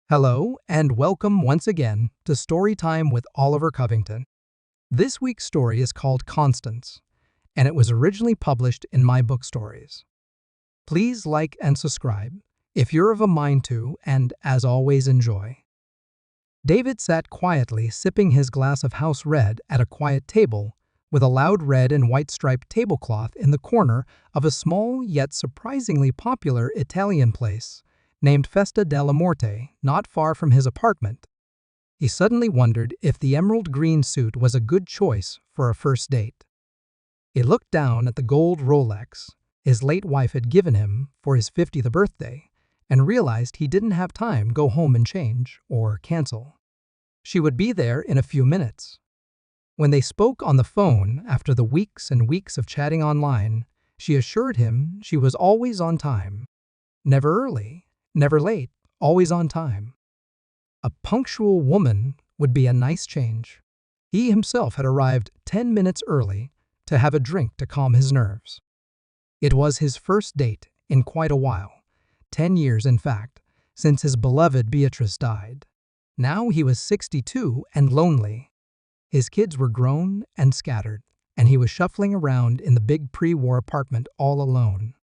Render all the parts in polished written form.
Hello, and welcome once again to Storytime with Oliver Covington. This week's story is called Constance, and it was originally published in My Book Stories. Please like and subscribe if you're of a mind to, and as always, enjoy. David sat quietly sipping his glass of house red at a quiet table with a loud red and white striped tablecloth in the corner of a small yet surprisingly popular Italian place named Festa della Morte, not far from his apartment. He suddenly wondered if the emerald green suit was a good choice for a first date. He looked down at the gold Rolex his late wife had given him for his 50th birthday and realized he didn't have time to go home and change or cancel. She would be there in a few minutes. When they spoke on the phone after the weeks and weeks of chatting online, she assured him she was always on time. Never early, never late, always on time. A punctual woman would be a nice change. He himself had arrived 10 minutes early to have a drink to calm his nerves. It was his first date in quite a while, 10 years in fact, since his beloved Beatrice died. Now he was 62 and lonely. His kids were grown and scattered, and he was shuffling around in the big pre-war apartment all alone.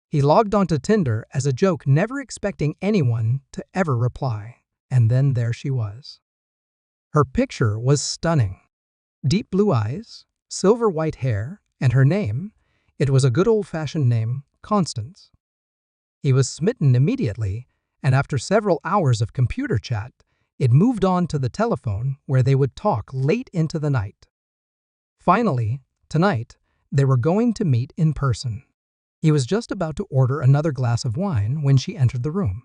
He logged onto Tinder as a joke, never expecting anyone to ever reply, and then there she was. Her picture was stunning. Deep blue eyes, silver white hair, and her name, it was a good old-fashioned name, Constance. He was smitten immediately, and after several hours of computer chat, it moved on to the telephone where they would talk late into the night. Finally, tonight, they were going to meet in person. He was just about to order another glass of wine when she entered the room.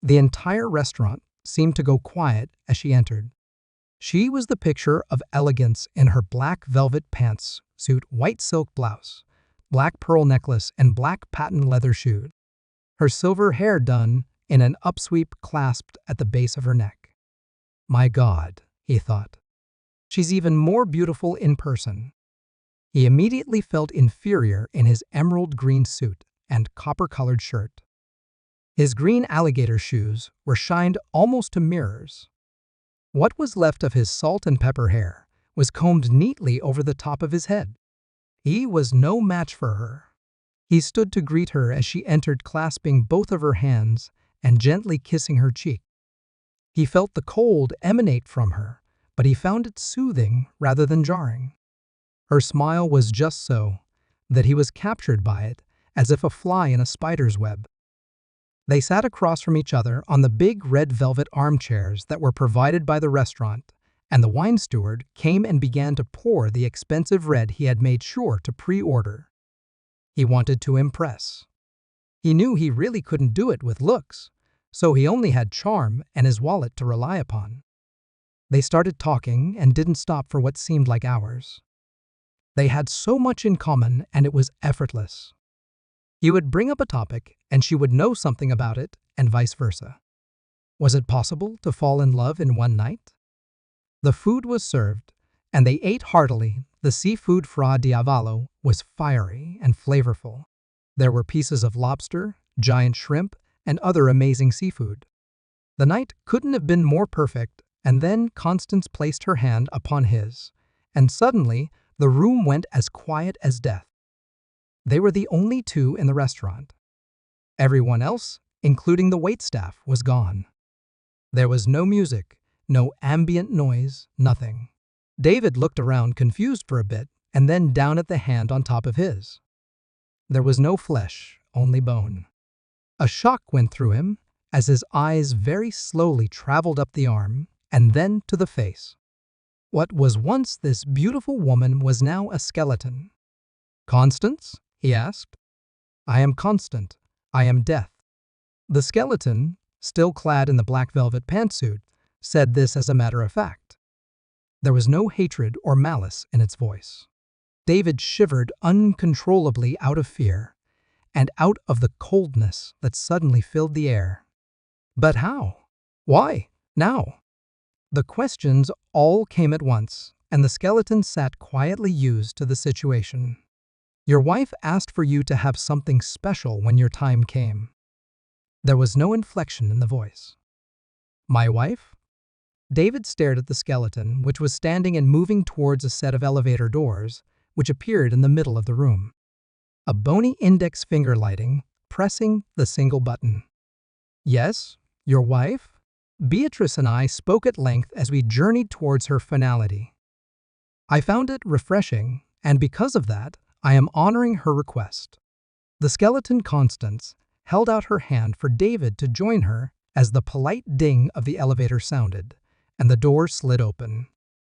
The entire restaurant seemed to go quiet as she entered. She was the picture of elegance in her black velvet pantsuit, white silk blouse, black pearl necklace, and black patent leather shoes. Her silver hair done in an upsweep clasped at the base of her neck. My God, he thought. She's even more beautiful in person. He immediately felt inferior in his emerald green suit and copper-colored shirt. His green alligator shoes were shined almost to mirrors. What was left of his salt and pepper hair was combed neatly over the top of his head. He was no match for her. He stood to greet her as she entered, clasping both of her hands and gently kissing her cheek. He felt the cold emanate from her, but he found it soothing rather than jarring. Her smile was just so that he was captured by it, as if a fly in a spider's web. They sat across from each other on the big red velvet armchairs that were provided by the restaurant, and the wine steward came and began to pour the expensive red he had made sure to pre-order. He wanted to impress. He knew he really couldn't do it with looks, so he only had charm and his wallet to rely upon. They started talking and didn't stop for what seemed like hours. They had so much in common, and it was effortless. He would bring up a topic, and she would know something about it, and vice versa. Was it possible to fall in love in one night? The food was served, and they ate heartily. The seafood fra diavolo was fiery and flavorful. There were pieces of lobster, giant shrimp, and other amazing seafood. The night couldn't have been more perfect, and then Constance placed her hand upon his, and suddenly the room went as quiet as death. They were the only two in the restaurant. Everyone else, including the waitstaff, was gone. There was no music, no ambient noise, nothing. David looked around confused for a bit and then down at the hand on top of his. There was no flesh, only bone. A shock went through him as his eyes very slowly traveled up the arm and then to the face. What was once this beautiful woman was now a skeleton. "Constance?" he asked. "I am Constant. I am Death." The skeleton, still clad in the black velvet pantsuit, said this as a matter of fact. There was no hatred or malice in its voice. David shivered uncontrollably out of fear and out of the coldness that suddenly filled the air. But how? Why? Now? The questions all came at once, and the skeleton sat quietly used to the situation. Your wife asked for you to have something special when your time came. There was no inflection in the voice. My wife? David stared at the skeleton, which was standing and moving towards a set of elevator doors, which appeared in the middle of the room. A bony index finger lighting, pressing the single button. Yes, your wife? Beatrice and I spoke at length as we journeyed towards her finality. I found it refreshing, and because of that, I am honoring her request. The skeleton Constance held out her hand for David to join her as the polite ding of the elevator sounded, and the door slid open.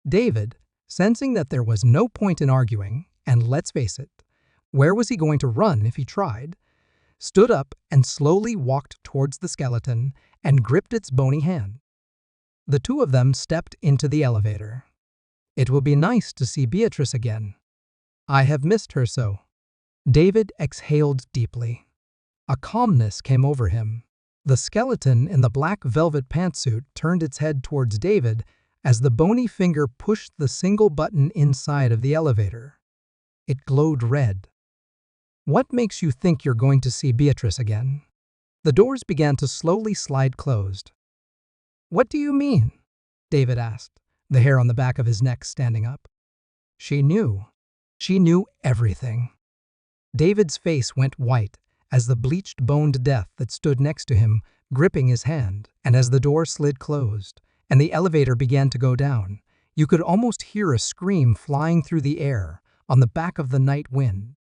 David, sensing that there was no point in arguing, and let's face it, where was he going to run if he tried, stood up and slowly walked towards the skeleton and gripped its bony hand. The two of them stepped into the elevator. It will be nice to see Beatrice again. I have missed her so. David exhaled deeply. A calmness came over him. The skeleton in the black velvet pantsuit turned its head towards David as the bony finger pushed the single button inside of the elevator. It glowed red. What makes you think you're going to see Beatrice again? The doors began to slowly slide closed. What do you mean? David asked, the hair on the back of his neck standing up. She knew. She knew everything. David's face went white as the bleached-boned death that stood next to him gripping his hand, and as the door slid closed and the elevator began to go down, you could almost hear a scream flying through the air on the back of the night wind.